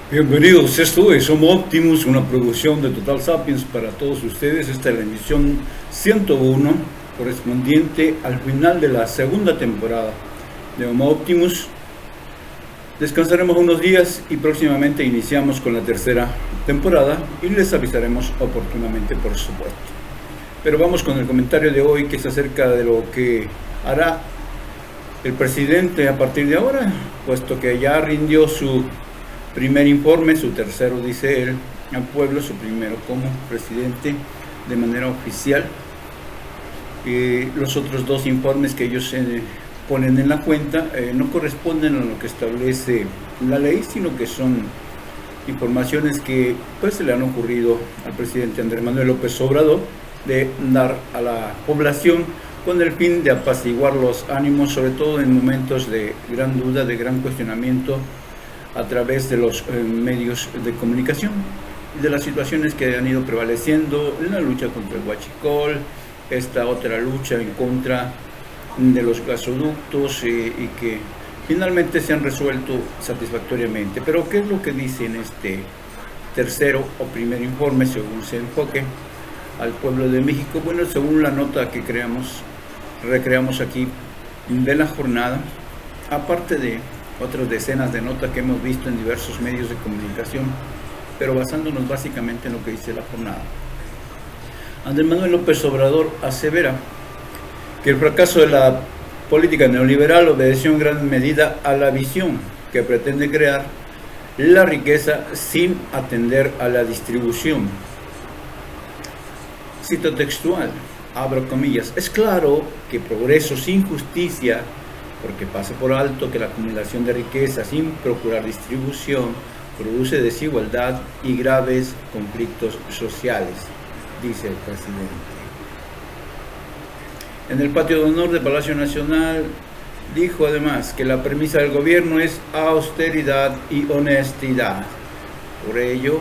Bienvenidos, esto es Homo Optimus, una producción de Total Sapiens para todos ustedes. Esta es la emisión 101, correspondiente al final de la segunda temporada de Homo Optimus. Descansaremos unos días y próximamente iniciamos con la tercera temporada y les avisaremos oportunamente, por supuesto. Pero vamos con el comentario de hoy, que es acerca de lo que hará el presidente a partir de ahora, puesto que ya rindió su primer informe, su tercero, dice él, al pueblo, su primero como presidente de manera oficial. Los otros dos informes que ellos ponen en la cuenta no corresponden a lo que establece la ley, sino que son informaciones que pues se le han ocurrido al presidente Andrés Manuel López Obrador de dar a la población con el fin de apaciguar los ánimos, sobre todo en momentos de gran duda, de gran cuestionamiento, a través de los medios de comunicación y de las situaciones que han ido prevaleciendo en la lucha contra el huachicol, esta otra lucha en contra de los gasoductos y que finalmente se han resuelto satisfactoriamente. Pero ¿qué es lo que dice en este tercero o primer informe, según se enfoque al pueblo de México? Bueno, según la nota que recreamos aquí de la jornada, aparte de otras decenas de notas que hemos visto en diversos medios de comunicación, pero basándonos básicamente en lo que dice la jornada, Andrés Manuel López Obrador asevera que el fracaso de la política neoliberal obedeció en gran medida a la visión que pretende crear la riqueza sin atender a la distribución. Cito textual, abro comillas: es claro que progreso sin justicia, porque pasa por alto que la acumulación de riqueza sin procurar distribución produce desigualdad y graves conflictos sociales, dice el presidente. En el patio de honor del Palacio Nacional dijo además que la premisa del gobierno es austeridad y honestidad. Por ello,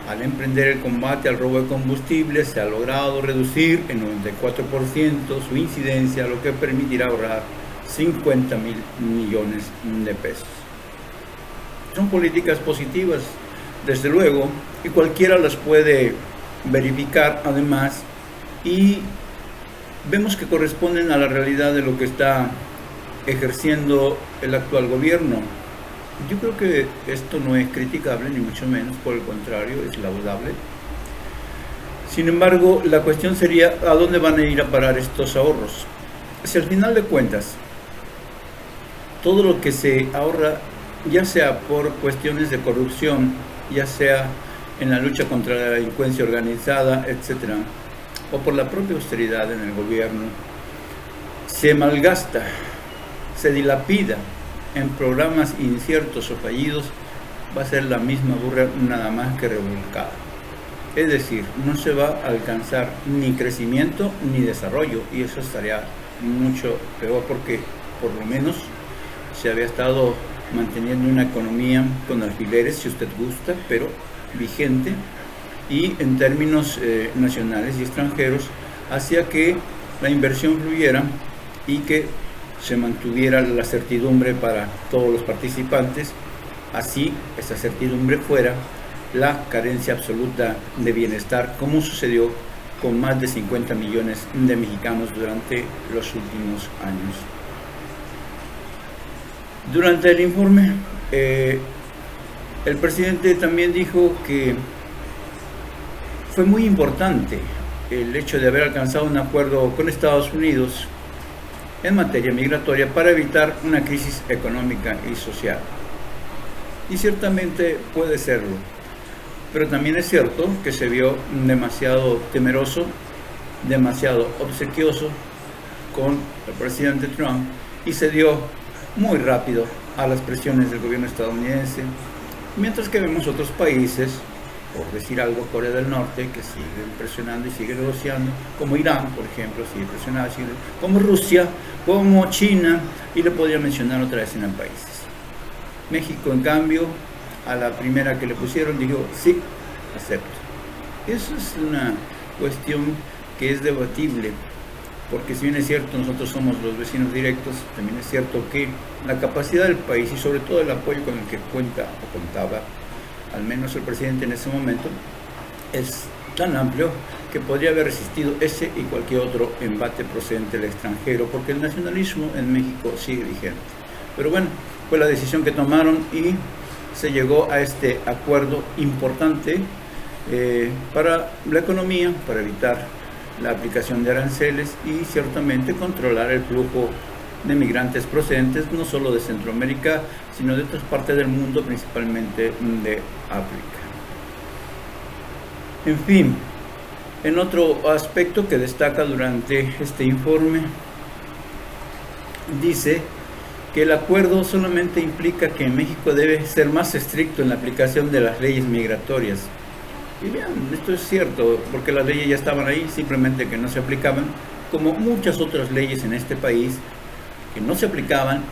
al emprender el combate al robo de combustible, se ha logrado reducir en 94% su incidencia, lo que permitirá ahorrar 50,000 millones de pesos. Son políticas positivas, desde luego, y cualquiera las puede verificar además, y vemos que corresponden a la realidad de lo que está ejerciendo el actual gobierno. Yo creo que esto no es criticable, ni mucho menos, por el contrario, es laudable. Sin embargo, la cuestión sería: ¿a dónde van a ir a parar estos ahorros? Si al final de cuentas todo lo que se ahorra, ya sea por cuestiones de corrupción, ya sea en la lucha contra la delincuencia organizada, etcétera, o por la propia austeridad en el gobierno, se malgasta, se dilapida en programas inciertos o fallidos, va a ser la misma burra nada más que revolcada. Es decir, no se va a alcanzar ni crecimiento ni desarrollo, y eso estaría mucho peor, porque por lo menos se había estado manteniendo una economía con alfileres, si usted gusta, pero vigente, y en términos nacionales y extranjeros, hacía que la inversión fluyera y que se mantuviera la certidumbre para todos los participantes. Así, esa certidumbre fuera la carencia absoluta de bienestar, como sucedió con más de 50 millones de mexicanos durante los últimos años. Durante el informe, el presidente también dijo que fue muy importante el hecho de haber alcanzado un acuerdo con Estados Unidos en materia migratoria para evitar una crisis económica y social. Y ciertamente puede serlo, pero también es cierto que se vio demasiado temeroso, demasiado obsequioso con el presidente Trump, y se dio muy rápido a las presiones del gobierno estadounidense, mientras que vemos otros países, por decir algo, Corea del Norte, que sigue presionando y sigue negociando, como Irán, por ejemplo, sigue presionando, como Rusia, como China, y le podría mencionar otra vez en países. México, en cambio, a la primera que le pusieron, dijo: sí, acepto. Eso es una cuestión que es debatible, porque si bien es cierto, nosotros somos los vecinos directos, también es cierto que la capacidad del país y sobre todo el apoyo con el que cuenta o contaba al menos el presidente en ese momento, es tan amplio que podría haber resistido ese y cualquier otro embate procedente del extranjero, porque el nacionalismo en México sigue vigente. Pero bueno, fue la decisión que tomaron y se llegó a este acuerdo importante para la economía, para evitar la aplicación de aranceles y ciertamente controlar el flujo de migrantes procedentes no solo de Centroamérica, sino de otras partes del mundo, principalmente de África. En fin, en otro aspecto que destaca durante este informe, dice que el acuerdo solamente implica que México debe ser más estricto en la aplicación de las leyes migratorias. Y bien, esto es cierto, porque las leyes ya estaban ahí, simplemente que no se aplicaban, como muchas otras leyes en este país que no se aplicaban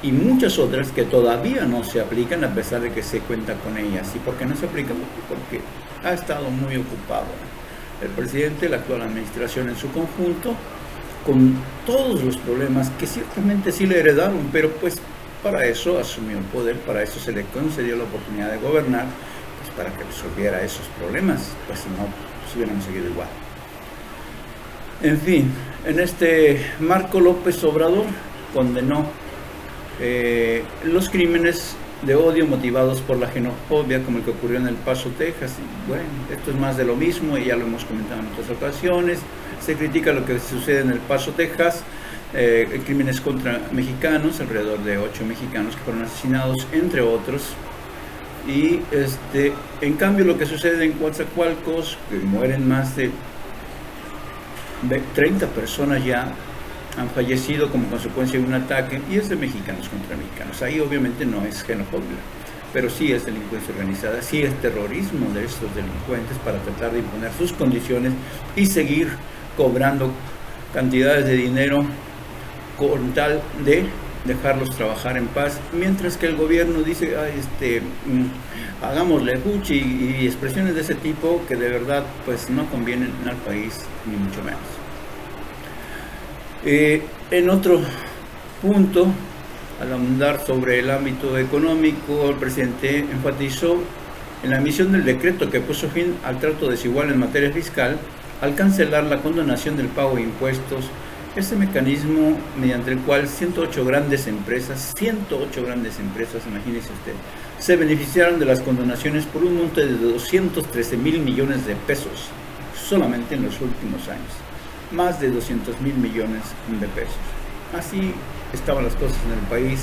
y muchas otras que todavía no se aplican a pesar de que se cuenta con ellas. ¿Y por qué no se aplican? Porque ha estado muy ocupado el presidente, la actual administración en su conjunto, con todos los problemas que ciertamente sí le heredaron, pero pues para eso asumió el poder, para eso se le concedió la oportunidad de gobernar, pues para que resolviera esos problemas, pues si no, pues hubiéramos seguido igual. En fin, en este marco López Obrador condenó los crímenes de odio motivados por la xenofobia, como el que ocurrió en El Paso, Texas. Y bueno, esto es más de lo mismo y ya lo hemos comentado en otras ocasiones. Se critica lo que sucede en El Paso, Texas, crímenes contra mexicanos, alrededor de 8 mexicanos que fueron asesinados, entre otros. Y en cambio lo que sucede en Coatzacoalcos, que mueren más de 30 personas ya, han fallecido como consecuencia de un ataque, y es de mexicanos contra mexicanos. Ahí obviamente no es xenofobia, pero sí es delincuencia organizada, sí es terrorismo de estos delincuentes para tratar de imponer sus condiciones y seguir cobrando cantidades de dinero con tal de dejarlos trabajar en paz, mientras que el gobierno dice, hagámosle fuchi y expresiones de ese tipo que de verdad pues no convienen al país, ni mucho menos. En otro punto, al ahondar sobre el ámbito económico, el presidente enfatizó en la emisión del decreto que puso fin al trato desigual en materia fiscal, al cancelar la condonación del pago de impuestos, ese mecanismo mediante el cual 108 grandes empresas, imagínese usted, se beneficiaron de las condonaciones por un monto de 213,000 millones de pesos, solamente en los últimos años. Más de 200,000 millones de pesos. Así estaban las cosas en el país,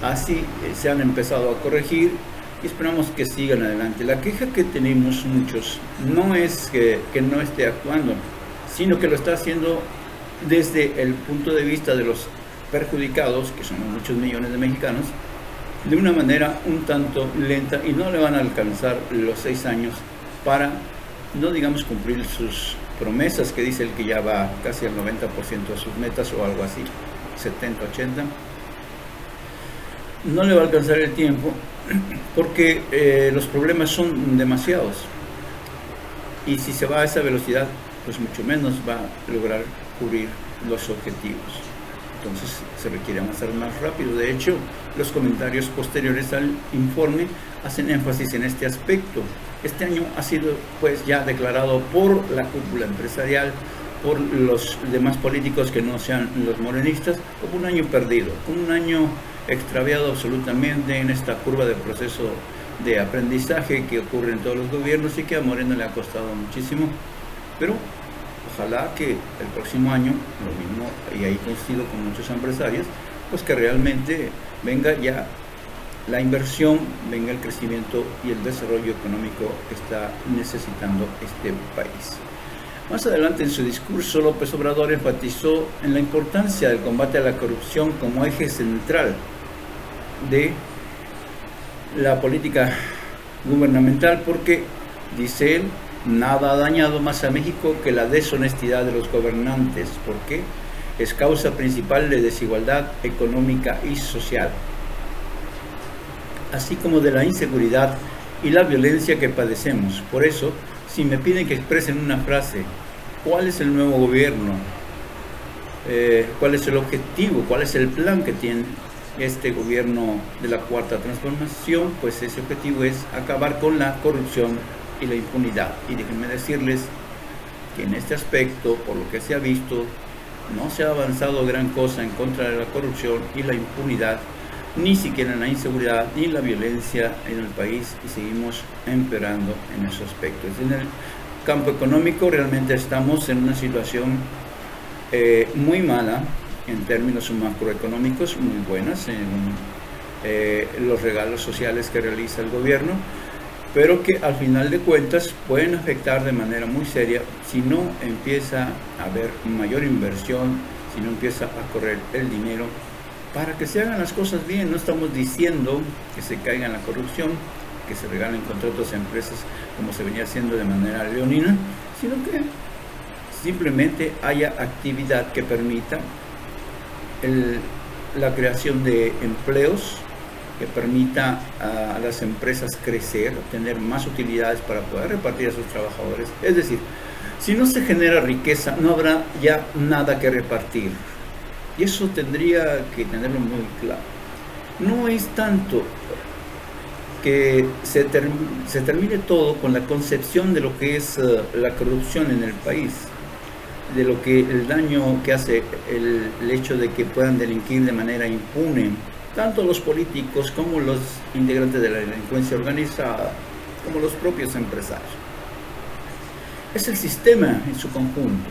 así se han empezado a corregir y esperamos que sigan adelante. La queja que tenemos muchos no es que no esté actuando, sino que lo está haciendo desde el punto de vista de los perjudicados, que son muchos millones de mexicanos, de una manera un tanto lenta, y no le van a alcanzar los 6 años para, no digamos, cumplir sus promesas, que dice el que ya va casi al 90% de sus metas o algo así, 70, 80. No le va a alcanzar el tiempo porque los problemas son demasiados, y si se va a esa velocidad, pues mucho menos va a lograr cubrir los objetivos. Entonces se requiere avanzar más rápido. De hecho, los comentarios posteriores al informe hacen énfasis en este aspecto. Este año ha sido pues ya declarado por la cúpula empresarial, por los demás políticos que no sean los morenistas, como un año perdido, como un año extraviado absolutamente en esta curva de proceso de aprendizaje que ocurre en todos los gobiernos y que a Moreno le ha costado muchísimo. Pero ojalá que el próximo año, lo mismo, y ahí coincido con muchos empresarios, pues que realmente venga ya la inversión, venga el crecimiento y el desarrollo económico que está necesitando este país. Más adelante en su discurso, López Obrador enfatizó en la importancia del combate a la corrupción como eje central de la política gubernamental, porque, dice él, nada ha dañado más a México que la deshonestidad de los gobernantes, porque es causa principal de desigualdad económica y social, así como de la inseguridad y la violencia que padecemos. Por eso, si me piden que expresen una frase, ¿cuál es el nuevo gobierno? ¿Cuál es el objetivo? ¿Cuál es el plan que tiene? este gobierno de la Cuarta Transformación, pues ese objetivo es acabar con la corrupción y la impunidad. Y déjenme decirles que en este aspecto, por lo que se ha visto, no se ha avanzado gran cosa en contra de la corrupción y la impunidad, ni siquiera en la inseguridad ni la violencia en el país, y seguimos empeorando en esos aspectos. En el campo económico realmente estamos en una situación muy mala en términos macroeconómicos, muy buenas en los regalos sociales que realiza el gobierno, pero que al final de cuentas pueden afectar de manera muy seria si no empieza a haber mayor inversión, si no empieza a correr el dinero para que se hagan las cosas bien. No estamos diciendo que se caiga en la corrupción, que se regalen contratos a empresas como se venía haciendo de manera leonina, sino que simplemente haya actividad que permita la creación de empleos, que permita a las empresas crecer, tener más utilidades para poder repartir a sus trabajadores. Es decir, si no se genera riqueza, no habrá ya nada que repartir. Y eso tendría que tenerlo muy claro. No es tanto que se termine todo con la concepción de lo que es la corrupción en el país, de lo que el daño que hace el hecho de que puedan delinquir de manera impune, tanto los políticos como los integrantes de la delincuencia organizada, como los propios empresarios. Es el sistema en su conjunto.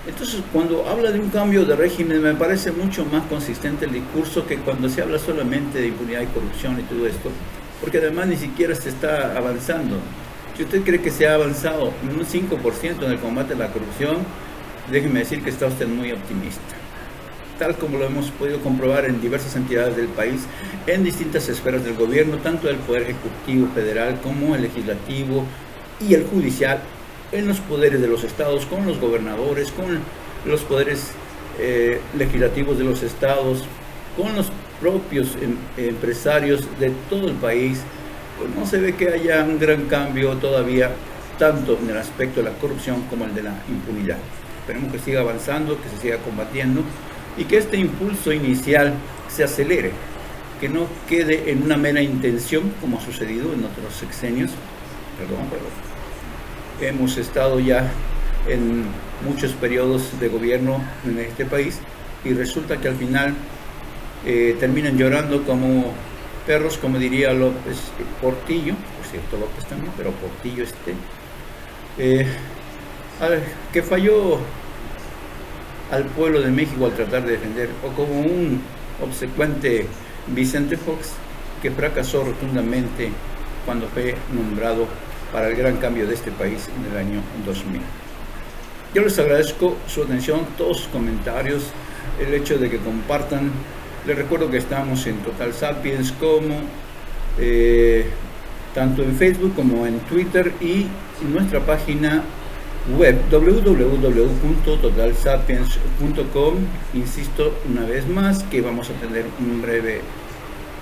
Entonces, cuando habla de un cambio de régimen, me parece mucho más consistente el discurso que cuando se habla solamente de impunidad y corrupción y todo esto, porque además ni siquiera se está avanzando. Si usted cree que se ha avanzado un 5% en el combate a la corrupción, déjeme decir que está usted muy optimista. Tal como lo hemos podido comprobar en diversas entidades del país, en distintas esferas del gobierno, tanto el Poder Ejecutivo Federal como el Legislativo y el Judicial, en los poderes de los estados, con los gobernadores, con los poderes legislativos de los estados, con los propios empresarios de todo el país, pues no se ve que haya un gran cambio todavía, tanto en el aspecto de la corrupción como el de la impunidad. Esperemos que siga avanzando, que se siga combatiendo y que este impulso inicial se acelere, que no quede en una mera intención como ha sucedido en otros sexenios. Hemos estado ya en muchos periodos de gobierno en este país y resulta que al final terminan llorando como perros, como diría López Portillo, por cierto López también, pero Portillo que falló al pueblo de México al tratar de defender, o como un obsecuente Vicente Fox que fracasó rotundamente cuando fue nombrado para el gran cambio de este país en el año 2000. Yo les agradezco su atención, todos sus comentarios, el hecho de que compartan. Les recuerdo que estamos en Total Sapiens como tanto en Facebook como en Twitter y en nuestra página web www.totalsapiens.com. Insisto una vez más que vamos a tener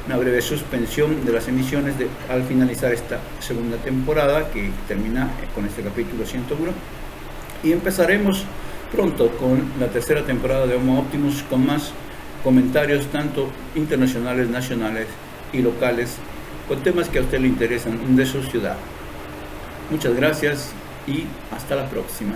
una breve suspensión de las emisiones al finalizar esta segunda temporada que termina con este capítulo 101 y empezaremos pronto con la tercera temporada de Homo Optimus con más comentarios tanto internacionales, nacionales y locales con temas que a usted le interesan de su ciudad. Muchas gracias y hasta la próxima.